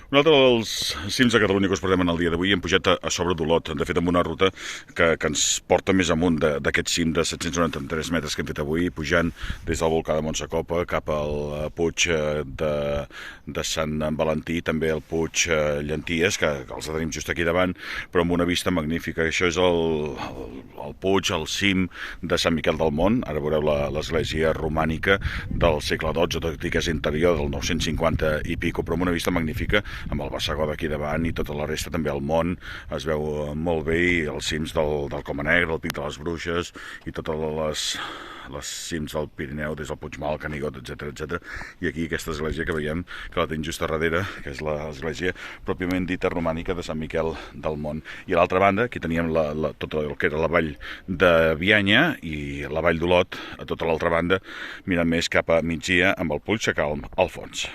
Un altre dels cims de Catalunya que us portem en el dia d'avui hem pujat a sobre d'Olot, de fet amb una ruta que ens porta més amunt d'aquest cim de 793 metres que hem fet avui, pujant des del volcà de Montsacopa cap al Puig de Sant Valentí, també el Puig Llenties, que els tenim just aquí davant, però amb una vista magnífica. Això és el Puig, el cim de Sant Miquel del Mont. Ara veureu l'església romànica del segle XII, tot i que és interior del 950 i pico, però amb una vista magnífica, amb el Bassagó d'aquí davant i tota la resta, també el mont es veu molt bé, i els cims del Coma Negre, el Pic de les Bruixes i totes les cims del Pirineu, des del Puigmal, Canigot, etc. I aquí aquesta església que veiem, que la tenim just a darrere, que és l'església pròpiament dita romànica de Sant Miquel del Mont. I a l'altra banda, aquí teníem tot el que era la vall de Bianya i la vall d'Olot, a tota l'altra banda, mirant més cap a migdia amb el Puig Sacalm al fons.